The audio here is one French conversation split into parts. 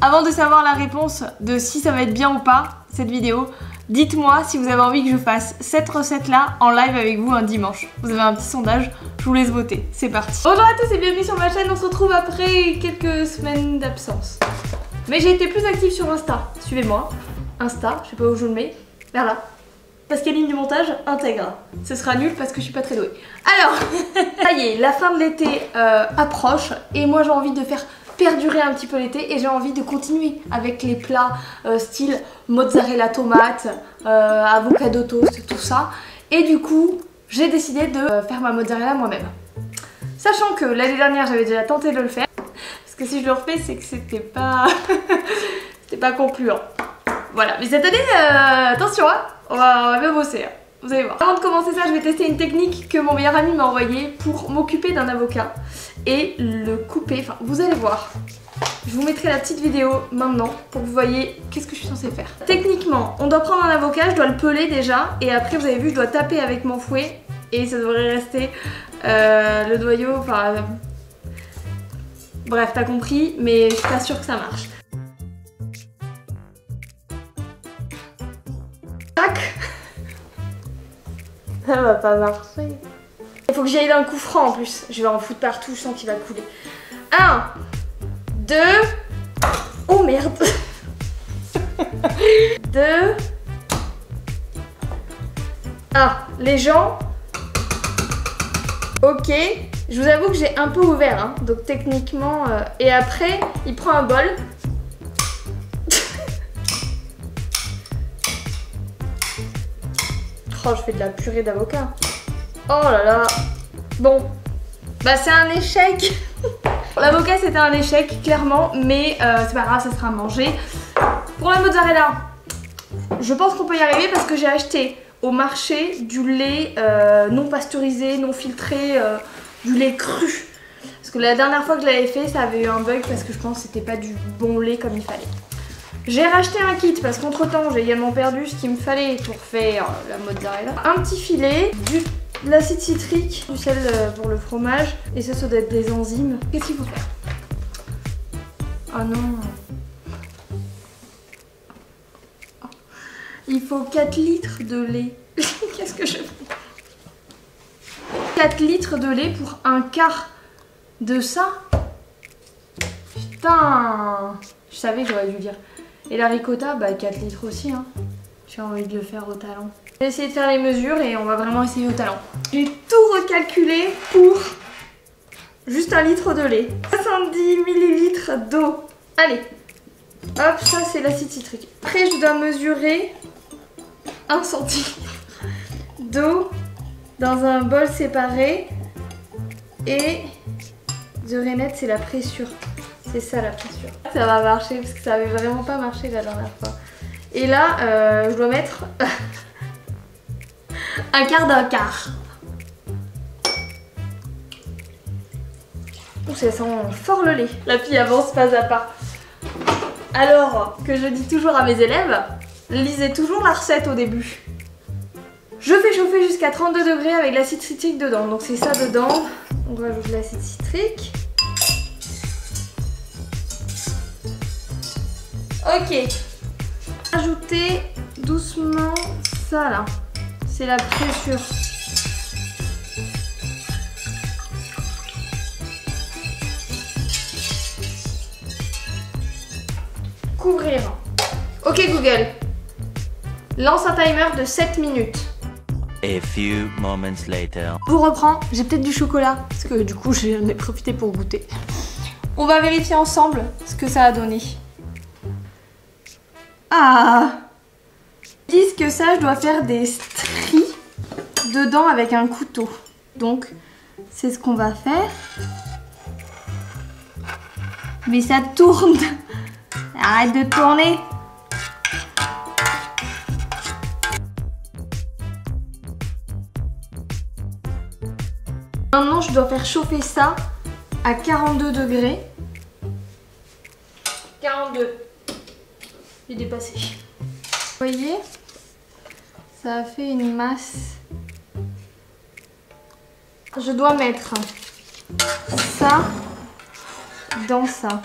Avant de savoir la réponse de si ça va être bien ou pas, cette vidéo, dites-moi si vous avez envie que je fasse cette recette-là en live avec vous un dimanche. Vous avez un petit sondage, je vous laisse voter. C'est parti. Bonjour à tous et bienvenue sur ma chaîne. On se retrouve après quelques semaines d'absence. Mais j'ai été plus active sur Insta. Suivez-moi. Insta, je sais pas où je le mets. Vers là. Pascaline du montage intègre. Ce sera nul parce que je suis pas très douée. Alors, ça y est, la fin de l'été approche et moi j'ai envie de faire perdurer un petit peu l'été et j'ai envie de continuer avec les plats style mozzarella tomate, avocado toast, tout ça. Et du coup, j'ai décidé de faire ma mozzarella moi-même. Sachant que l'année dernière j'avais déjà tenté de le faire, parce que si je le refais c'est que c'était pas c'était pas concluant. Voilà, mais cette année, attention, hein, on va bien bosser, hein. Vous allez voir. Avant de commencer ça, je vais tester une technique que mon meilleur ami m'a envoyée pour m'occuper d'un avocat et le couper. Enfin, vous allez voir. Je vous mettrai la petite vidéo maintenant pour que vous voyez qu'est-ce que je suis censée faire. Techniquement, on doit prendre un avocat, je dois le peler déjà et après, vous avez vu, je dois taper avec mon fouet et ça devrait rester le noyau, enfin... bref, t'as compris, mais je suis pas sûre que ça marche. Ça va pas marcher. Il faut que j'y aille d'un coup franc en plus. Je vais en foutre partout, je sens qu'il va couler. 1, 2. Oh merde. 2. Ah, les gens. Ok. Je vous avoue que j'ai un peu ouvert, hein. Donc techniquement... Et après, il prend un bol. Oh, je fais de la purée d'avocat. Oh là là. Bon. Bah c'est un échec. L'avocat c'était un échec, clairement. Mais c'est pas grave, ça sera mangé. Pour la mozzarella, je pense qu'on peut y arriver parce que j'ai acheté au marché du lait non pasteurisé, non filtré, du lait cru. Parce que la dernière fois que je l'avais fait, ça avait eu un bug parce que je pense que c'était pas du bon lait comme il fallait. J'ai racheté un kit parce qu'entre temps j'ai également perdu ce qu'il me fallait pour faire la mozzarella. Un petit filet, de l'acide citrique, du sel pour le fromage et ça doit être des enzymes. Qu'est-ce qu'il faut faire? Ah non. Il faut 4 litres de lait. Qu'est-ce que je fais? 4 litres de lait pour un quart de ça? Putain. Je savais que j'aurais dû dire. Et la ricotta, bah 4 litres aussi, hein. J'ai envie de le faire au talent. Je vais essayer de faire les mesures et on va vraiment essayer au talent. J'ai tout recalculé pour juste 1 litre de lait. 70 ml d'eau. Allez. Hop, ça c'est l'acide citrique. Après je dois mesurer 1 centilitre d'eau dans un bol séparé. Et The Renette, c'est la pressure. C'est ça la pressure. Ça va marcher parce que ça avait vraiment pas marché la dernière fois. Et là, je dois mettre un quart d'un quart. Oh, ça sent fort le lait. La fille avance pas à pas. Alors que je dis toujours à mes élèves, lisez toujours la recette au début. Je fais chauffer jusqu'à 32 degrés avec l'acide citrique dedans. Donc c'est ça dedans. On rajoute l'acide citrique. Ok, ajoutez doucement ça là, c'est la pressure. Couvrir. Ok Google, lance un timer de 7 minutes. A few moments later. Je vous reprends, j'ai peut-être du chocolat, parce que du coup j'en ai profité pour goûter. On va vérifier ensemble ce que ça a donné. Ah! Ils disent que ça, je dois faire des stries dedans avec un couteau. Donc, c'est ce qu'on va faire. Mais ça tourne! Arrête de tourner! Maintenant, je dois faire chauffer ça à 42 degrés. 42. J'ai dépassé. Vous voyez, ça a fait une masse. Je dois mettre ça dans ça.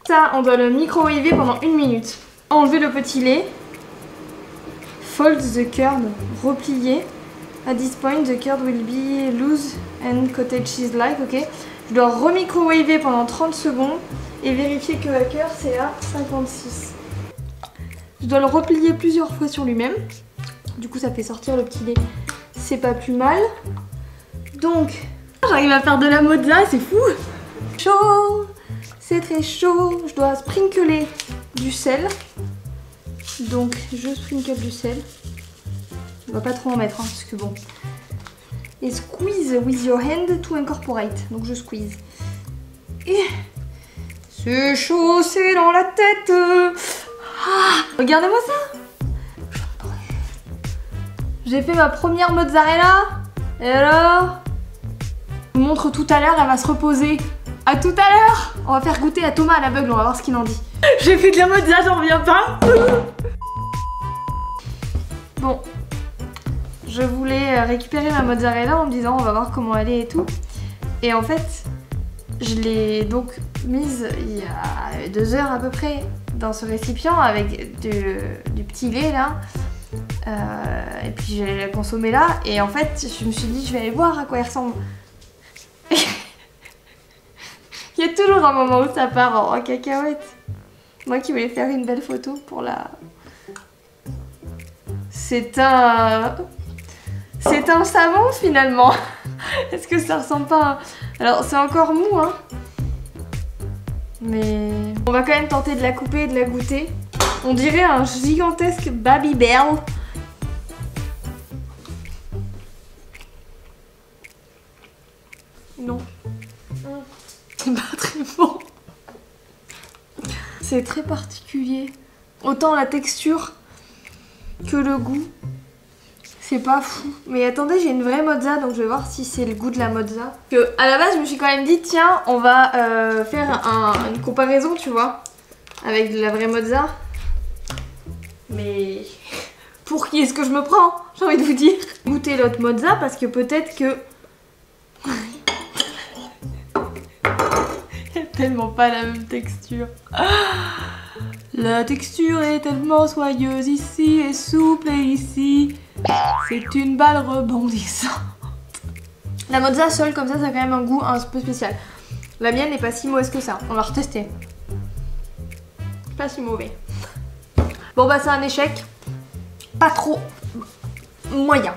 Ça, on doit le micro-waver pendant 1 minute. Enlever le petit lait. Fold the curd. Replier. At this point, the curd will be loose and cottage cheese-like, ok. Je dois remicro-waver pendant 30 secondes et vérifier que la cœur c'est à 56. Je dois le replier plusieurs fois sur lui-même. Du coup, ça fait sortir le petit lait. C'est pas plus mal. Donc, j'arrive à faire de la mozza, c'est fou. Chaud, c'est très chaud. Je dois sprinkler du sel. Donc, je sprinkle du sel. On va pas trop en mettre, hein, parce que bon. Et squeeze with your hand to incorporate. Donc je squeeze. Et c'est chaud, c'est dans la tête. Ah, regardez-moi ça. J'ai fait ma première mozzarella. Et alors, je vous montre tout à l'heure, elle va se reposer. À tout à l'heure. On va faire goûter à Thomas à l'aveugle, on va voir ce qu'il en dit. J'ai fait de la mozza, j'en reviens pas. Bon. Je voulais récupérer ma mozzarella en me disant on va voir comment elle est et tout. Et en fait, je l'ai donc mise il y a 2 heures à peu près dans ce récipient avec du petit lait là. Et puis je l'ai consommé là. Et en fait, je me suis dit je vais aller voir à quoi il ressemble. Il y a toujours un moment où ça part en cacahuète. Moi qui voulais faire une belle photo pour la... C'est un savon finalement. Est-ce que ça ressemble pas à... Alors c'est encore mou hein. Mais on va quand même tenter de la couper et de la goûter. On dirait un gigantesque Babybel. Non. C'est pas très bon. C'est très particulier. Autant la texture que le goût. C'est pas fou. Mais attendez, j'ai une vraie mozza, donc je vais voir si c'est le goût de la mozza. Que à la base, je me suis quand même dit, tiens, on va faire une comparaison, tu vois, avec de la vraie mozza. Mais pour qui est-ce que je me prends? J'ai envie de vous dire. Goûtez l'autre mozza parce que peut-être que... Il n'y a tellement pas la même texture. La texture est tellement soyeuse ici et souple ici. C'est une balle rebondissante. La mozza seule comme ça a quand même un goût un peu spécial. La mienne n'est pas si mauvaise que ça. On va retester. Pas si mauvais. Bon bah c'est un échec. Pas trop. Moyen.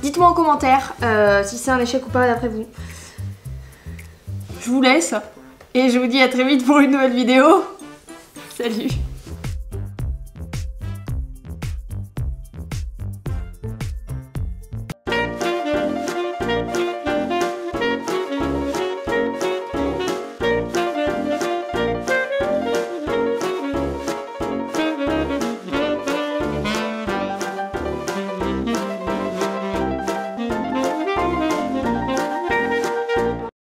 Dites-moi en commentaire si c'est un échec ou pas d'après vous. Je vous laisse. Et je vous dis à très vite pour une nouvelle vidéo. Salut.